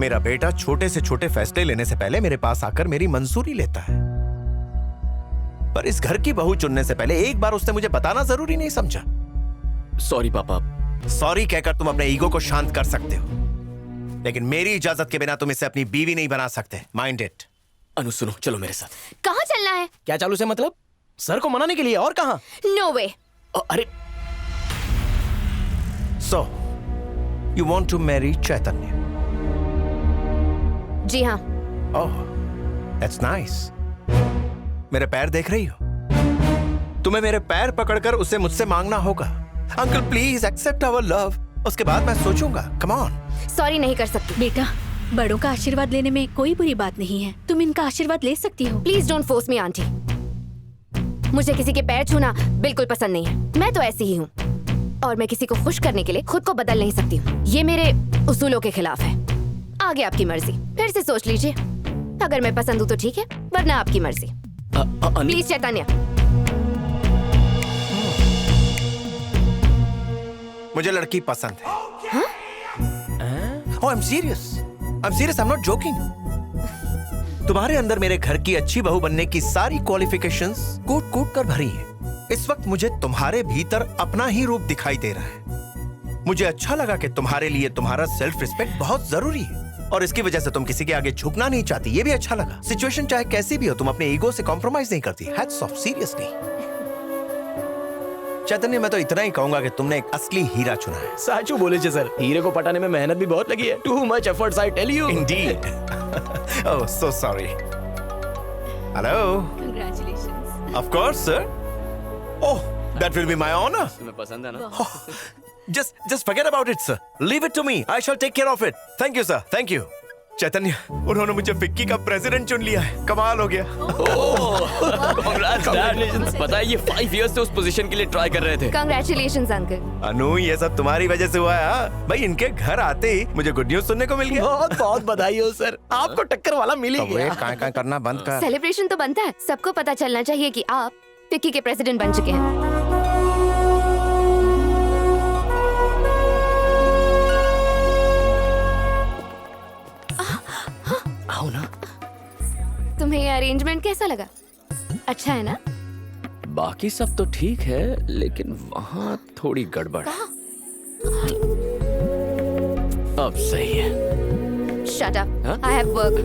मेरा बेटा छोटे से छोटे फैसले लेने से पहले मेरे पास आकर मेरी मंजूरी लेता है, पर इस घर की बहू चुनने से पहले एक बार उसने मुझे बताना जरूरी नहीं समझा। सॉरी पापा। सॉरी कहकर तुम अपने ईगो को शांत कर सकते हो, लेकिन मेरी इजाजत के बिना तुम इसे अपनी बीवी नहीं बना सकते। Mind it. अनु सुनो, चलो मेरे साथ। कहाँ चलना है? क्या चालू से मतलब? सर को मनाने के लिए, और कहाँ? No way. अरे so you want to marry Chaitanya? जी हाँ। Oh, that's nice. मेरे पैर देख रही हो? तुम्हें मेरे पैर पकड़कर उसे मुझसे मांगना होगा, uncle please accept our love. उसके बाद मैं सोचूंगा। Come on. सॉरी नहीं कर सकती। बेटा, बड़ों का आशीर्वाद लेने में कोई बुरी बात नहीं है। तुम इनका आशीर्वाद ले सकती हो। Please don't force me aunty. मुझे किसी के पैर छूना बिल्कुल पसंद नहीं है। मैं तो ऐसी ही हूँ, और मैं किसी को खुश करने के लिए खुद को बदल नहीं सकती हूँ। ये मेरे उसूलों के खिलाफ है। आगे आपकी मर्जी, फिर से सोच लीजिए। अगर मैं पसंद हूँ तो ठीक है, वरना आपकी मर्जी। प्लीज चैतन्य। मुझे लड़की पसंद है। Oh, I'm serious. I'm serious. I'm not joking. तुम्हारे अंदर मेरे घर की अच्छी बहू बनने की सारी क्वालिफिकेशंस कूट कूट कर भरी हैं। इस वक्त मुझे तुम्हारे भीतर अपना ही रूप दिखाई दे रहा है। मुझे अच्छा लगा कि तुम्हारे लिए तुम्हारा सेल्फ रिस्पेक्ट बहुत जरूरी है, और इसकी वजह से तुम किसी के आगे झुकना नहीं चाहती। ये भी अच्छा लगा। सिचुएशन चाहे कैसी भी हो, तुम अपने ईगो से कॉम्प्रोमाइज नहीं करती। Hats off, seriously. चैतन्य, मैं तो इतना ही कहूंगा कि तुमने एक असली हीरा चुना है। साचू बोले छे सर, हीरे को पटाने में मेहनत भी बहुत लगी है। Too much efforts, I tell you. Indeed. Oh, so sorry. Hello. Congratulations. Of course, sir. Oh, that will be my honor. तुम्हें पसंद है ना? Just forget about it, sir. Leave it to me. I shall take care of it. Thank you, sir. Thank you. चैतन्य, उन्होंने मुझे FICCI का president चुन लिया है। कमाल हो गया। Congratulations. पता है ये 5 years से उस पोजीशन के लिए ट्राई कर रहे थे। Congratulations uncle. अनु, ये सब तुम्हारी वजह से हुआ है। हाँ? भाई, इनके घर आते ही मुझे गुड न्यूज सुनने को मिल गया। बहुत बहुत बधाई हो सर, आपको टक्कर वाला मिल ही गया। काय करना बंद कर। सेलिब्रेशन तो बनता है। सबको पता चलना चाहिए कि आप फिक्की के प्रेसिडेंट बन चुके हैं। आओ ना। तुम्हें ये अरेंजमेंट कैसा लगा? अच्छा है ना? बाकी सब तो ठीक है, लेकिन वहाँ थोड़ी गड़बड़ है। अब सही है। Shut up. I have work.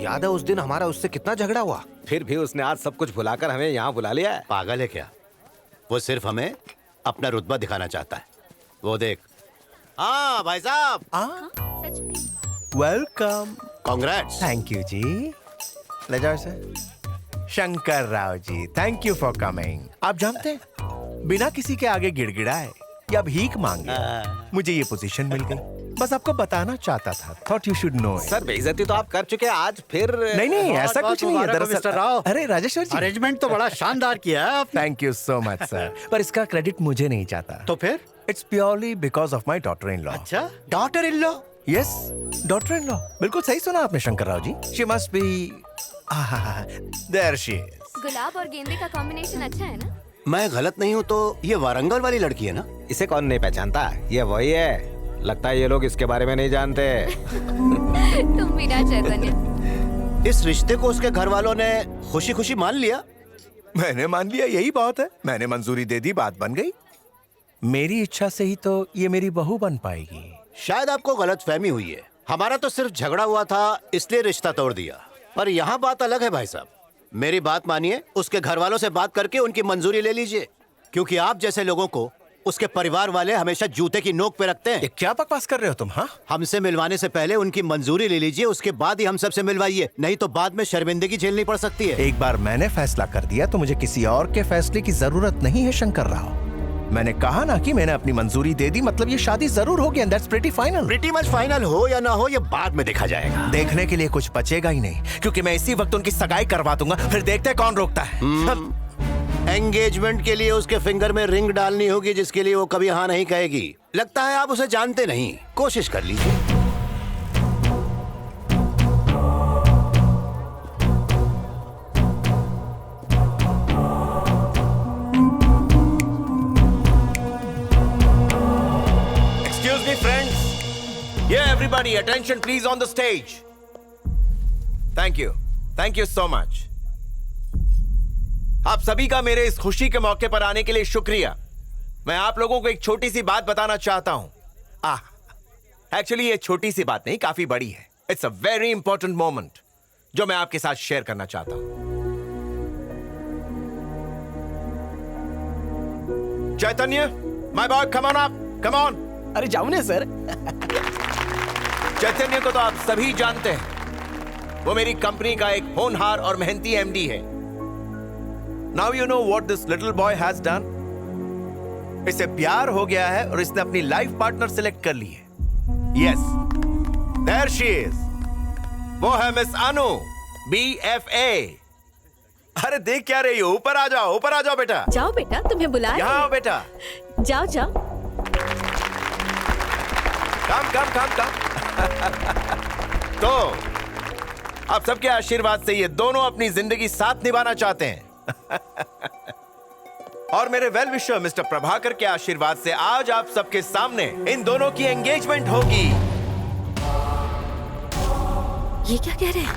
याद है उस दिन हमारा उससे कितना झगड़ा हुआ, फिर भी उसने आज सब कुछ भुलाकर हमें यहाँ बुला लिया है। पागल है क्या? वो सिर्फ हमें अपना रुतबा दिखाना चाहता है। वो देख। हाँ भाई साहब, वेलकम। कांग्रेट्स। थैंक यू जी। ले जाओ sir. Shankar Rao ji, thank you for coming. आप जानते हैं, बिना किसी के आगे गिड़गिड़ाए या भीख मांगे मुझे ये पोजीशन मिल गई। बस आपको बताना चाहता था। Thought you should know. Sir, बेइज्जती तो आप कर चुके हैं, आज फिर नहीं, ऐसा कुछ नहीं है दरअसल। मिस्टर राव, अरे राजेश्वर जी, अरेंजमेंट तो बड़ा शानदार किया है आपने। Thank you so much sir, पर इसका क्रेडिट मुझे नहीं चाहता। तो फिर? It's purely because of my daughter in law. अच्छा, daughter in law? Yes, daughter in law. बिल्कुल सही सुना आपने Shankar Rao ji. She must be there she is. गुलाब और गेंदे का कॉम्बिनेशन अच्छा है ना? मैं गलत नहीं हूँ तो ये वारंगल वाली लड़की है ना? इसे कौन नहीं पहचानता, ये वही है। लगता है ये लोग इसके बारे में नहीं जानते। तुम भी ना चैतन्य। इस रिश्ते को उसके घर वालों ने खुशी खुशी मान लिया। मैंने मान लिया, यही बात है। मैंने मंजूरी दे दी, बात बन गई। मेरी इच्छा से ही तो ये मेरी बहू बन पाएगी। शायद आपको गलतफहमी हुई है। हमारा तो सिर्फ झगड़ा हुआ था, इसलिए रिश्ता तोड़ दिया। पर यहाँ बात अलग है भाई साहब। मेरी बात मानिए, उसके घर वालों से बात करके उनकी मंजूरी ले लीजिए, क्योंकि आप जैसे लोगों को उसके परिवार वाले हमेशा जूते की नोक पे रखते हैं। ये क्या बकवास कर रहे हो तुम? हाँ, हमसे मिलवाने से पहले उनकी मंजूरी ले लीजिए, उसके बाद ही हम सबसे मिलवाइए, नहीं तो बाद में शर्मिंदगी झेलनी पड़ सकती है। एक बार मैंने फैसला कर दिया तो मुझे किसी और के फैसले की जरूरत नहीं है शंकर राव। मैंने कहा ना कि मैंने अपनी मंजूरी दे दी, मतलब ये शादी जरूर होगी। And that's pretty final. Pretty much final हो या ना हो, ये बाद में देखा जाएगा। देखने के लिए कुछ बचेगा ही नहीं, क्योंकि मैं इसी वक्त उनकी सगाई करवा दूंगा, फिर देखते हैं कौन रोकता है। एंगेजमेंट के लिए उसके फिंगर में रिंग डालनी होगी, जिसके लिए वो कभी हाँ नहीं कहेगी। लगता है आप उसे जानते नहीं, कोशिश कर लीजिए। Yeah, everybody, attention please on the stage. Thank you so much. आप सभी का मेरे इस खुशी के मौके पर आने के लिए शुक्रिया। मैं आप लोगों को एक छोटी सी बात बताना चाहता हूं। एक्चुअली ये छोटी सी बात नहीं, काफी बड़ी है। It's a very important moment जो मैं आपके साथ शेयर करना चाहता हूं। Chaitanya, my boy, come on up, come on. अरे जाओ ना सर। चैतन्य को तो आप सभी जानते हैं। वो मेरी कंपनी का एक होनहार और मेहनती एमडी है। Now you know what this little boy has done. इसे प्यार हो गया है और इसने अपनी लाइफ पार्टनर सिलेक्ट कर ली है। Yes, there she is. वो है मिस अनु, BFA। अरे देख क्या रही हो? ऊपर आ जाओ बेटा। जाओ बेटा, तुम्हें बुला रहे यहाँ आओ हैं। बेटा। जाओ जाओ। कम। तो आप सबके आशीर्वाद से ये दोनों अपनी जिंदगी साथ निभाना चाहते हैं। और मेरे वेल विशर मिस्टर प्रभाकर के आशीर्वाद से आज आप सबके सामने इन दोनों की एंगेजमेंट होगी। ये क्या कह रहे हैं?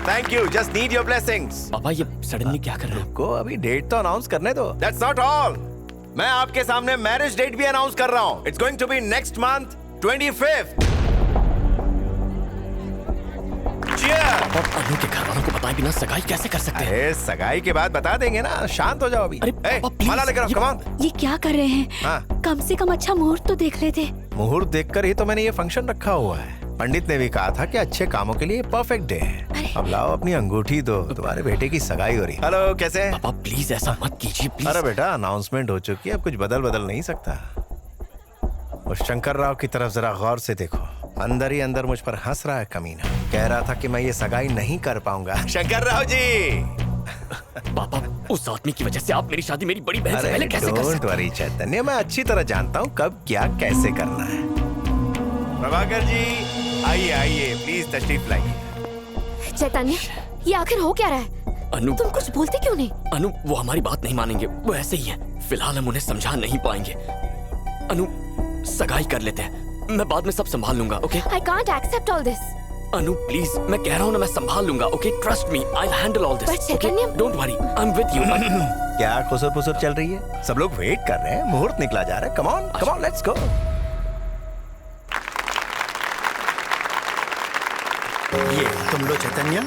Thank you, just need your blessings. पापा ये सडनली क्या कर रहे हो? को अभी डेट तो अनाउंस करने दो। दैट्स नॉट ऑल, मैं आपके सामने मैरिज डेट भी अनाउंस कर रहा हूं। It's going to be next month 25th। और अनु के घर वालों को बताए बिना सगाई कैसे कर सकते हैं? अरे सगाई के बाद बता देंगे ना, शांत हो जाओ अभी। अरे ए, पापा, प्लीज, माला लेकर आओ, ये- कम ऑन। ये क्या कर रहे हैं? हाँ। कम से कम अच्छा मुहूर्त तो देख लेते। मुहूर्त देखकर ही तो मैंने ये फंक्शन रखा हुआ है। पंडित ने भी कहा था कि अच्छे कामों के लिए परफेक्ट डे है। अब लाओ अपनी अंगूठी दो, तुम्हारे बेटे की सगाई हो रही। हेलो, कैसे हैं? पापा प्लीज ऐसा मत कीजिए प्लीज। अरे बेटा, अनाउंसमेंट हो चुकी है, अब कुछ बदल नहीं सकता। और शंकर राव की तरफ जरा गौर से देखो, अंदर ही अंदर मुझ पर हंस रहा है कमीना। कह रहा था कि मैं ये सगाई नहीं कर पाऊंगा। शंकर राव जी। पापा उस आदमी की वजह से आप मेरी शादी मेरी बड़ी बहन से अरे पहले कैसे कर डोंट सकते वरी चैतन्य, मैं अच्छी तरह जानता हूँ कब क्या कैसे करना है। प्रभाकर जी, आइए प्लीज तशरीफ लाइए। चैतन्य, ये आखिर हो क्या रहा है? अनु तुम कुछ बोलते क्यों नहीं? अनु वो हमारी बात नहीं मानेंगे, वो ऐसे ही है। फिलहाल हम उन्हें समझा नहीं पाएंगे। अनु सगाई कर लेते हैं, मैं बाद में सब संभाल लूंगा। Okay I can't accept all this. Anu please, मैं कह रहा हूँ ना, मैं संभाल लूंगा। Okay trust me, I will handle all पर this. Chaitanya- don't worry, I am with you. क्या खुसर पुसर चल रही है? सब लोग वेट कर रहे हैं, मुहूर्त निकला जा रहा है। Come on let's go. ये तुम लो चैतन्य,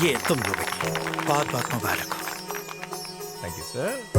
ये तुम लो बेटी। बहुत बहुत मुबारक हो। Thank you sir.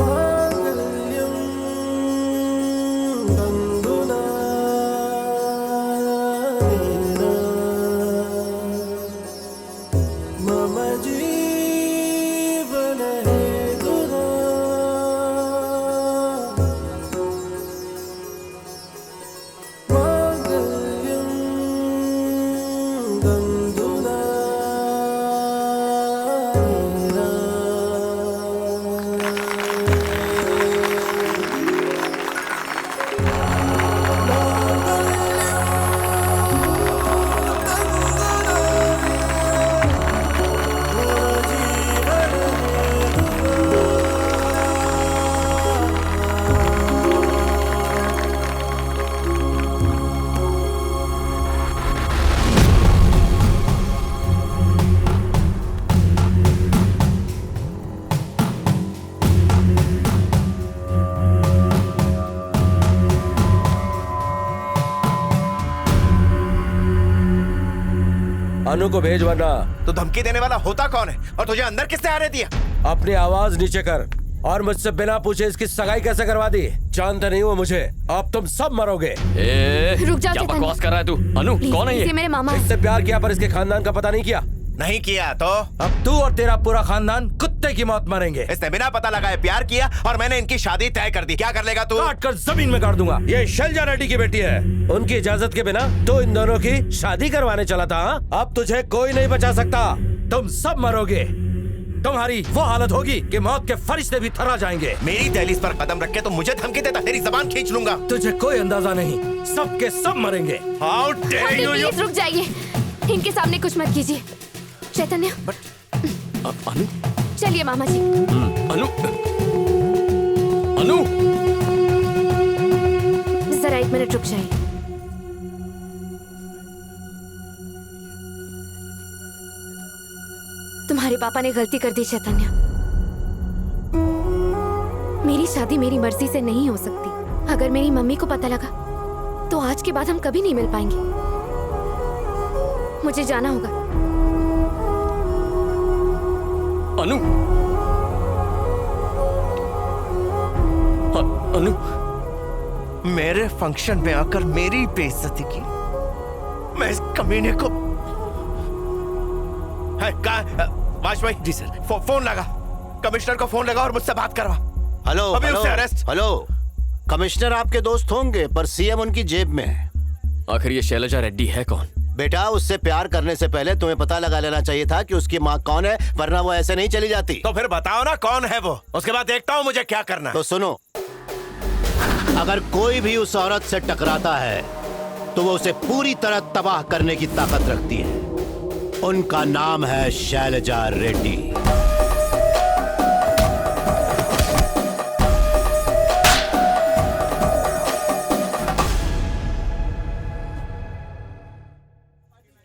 अनु को भेज वरना। तो धमकी देने वाला होता कौन है और तुझे अंदर किसने आने दिया? अपनी आवाज नीचे कर और मुझसे बिना पूछे इसकी सगाई कैसे करवा दी? जानते नहीं हो मुझे, अब तुम सब मरोगे। रुक जाओ क्या चैतन्य। बकवास कर रहा है तू? अनु Please, कौन है इसे ये? मेरे मामा। इससे प्यार किया पर इसके खानदान का पता नहीं किया। नहीं किया तो अब तू और तेरा पूरा खानदान कुत्ते की मौत मरेंगे। इसने बिना पता लगाए प्यार किया और मैंने इनकी शादी तय कर दी। क्या कर लेगा तू? काट कर जमीन में गाड़ दूंगा। ये शैलजा रेड्डी की बेटी है, उनकी इजाजत के बिना तो इन दोनों की शादी करवाने चला था। हाँ? अब तुझे कोई नहीं बचा सकता, तुम सब मरोगे। तुम्हारी वो हालत होगी कि मौत के फरिश्ते भी थर्रा जाएंगे। मेरी दहलीज पर कदम रख के तो मुझे धमकी देता, तेरी जबान खींच लूंगा। तुझे कोई अंदाजा नहीं, सबके सब मरेंगे। How dare aunty, you, you- please रुक जाइए, इनके सामने कुछ मत कीजिए। चैतन्य, अनु चलिए मामा जी। अनु अनु जरा एक मिनट रुक जाइए। पापा ने गलती कर दी चैतन्य। मेरी शादी मेरी मर्जी से नहीं हो सकती। अगर मेरी मम्मी को पता लगा तो आज के बाद हम कभी नहीं मिल पाएंगे। मुझे जाना होगा। अनु, अनु, मेरे फंक्शन में आकर मेरी बेइज्जती की। मैं इस कमीने को है वाजपेयी जी सर, फोन लगा, कमिश्नर को फोन लगा और मुझसे बात करवा। हेलो अभी हेलो, उससे अरेस्ट। हेलो, कमिश्नर आपके दोस्त होंगे पर सीएम उनकी जेब में है। आखिर ये शैलजा रेड्डी है कौन? बेटा, उससे प्यार करने से पहले तुम्हें पता लगा लेना चाहिए था कि उसकी माँ कौन है, वरना वो ऐसे नहीं चली जाती। तो फिर बताओ ना कौन है वो, उसके बाद देखता हूँ मुझे क्या करना है। तो सुनो, अगर कोई भी उस औरत से टकराता है तो वो उसे पूरी तरह तबाह करने की ताकत रखती है। उनका नाम है शैलजा रेड्डी।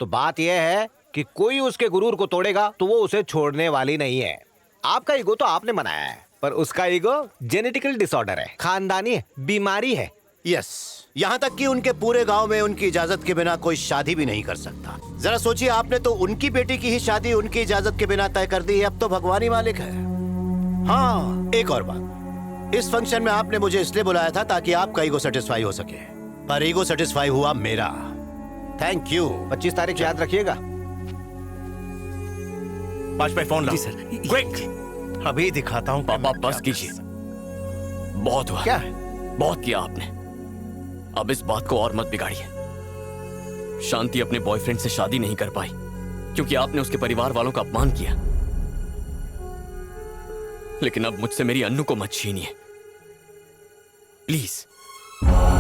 तो बात यह है कि कोई उसके गुरूर को तोड़ेगा तो वो उसे छोड़ने वाली नहीं है। आपका ईगो तो आपने बनाया है, पर उसका ईगो जेनेटिकल डिसऑर्डर है, खानदानी बीमारी है। यस, यहाँ तक कि उनके पूरे गांव में उनकी इजाजत के बिना कोई शादी भी नहीं कर सकता। जरा सोचिए, आपने तो उनकी बेटी की ही शादी उनकी इजाजत के बिना तय कर दी है। अब तो भगवान ही मालिक है। हाँ, एक और बात, इस फंक्शन में आपने मुझे इसलिए बुलाया था ताकि आपका ईगो सेटिस्फाई हो सके, पर ईगो सेटिस्फाई हुआ मेरा। Thank you. 25 तारीख याद रखिएगा। वाजपेयी फोन ला। जी सर। क्विक, अभी दिखाता हूँ। पापा बस कीजिए, बहुत हुआ। क्या है? बहुत किया आपने। अब इस बात को और मत बिगाड़िए। शांति अपने बॉयफ्रेंड से शादी नहीं कर पाई क्योंकि आपने उसके परिवार वालों का अपमान किया। लेकिन अब मुझसे मेरी अन्नू को मत छीनिए प्लीज।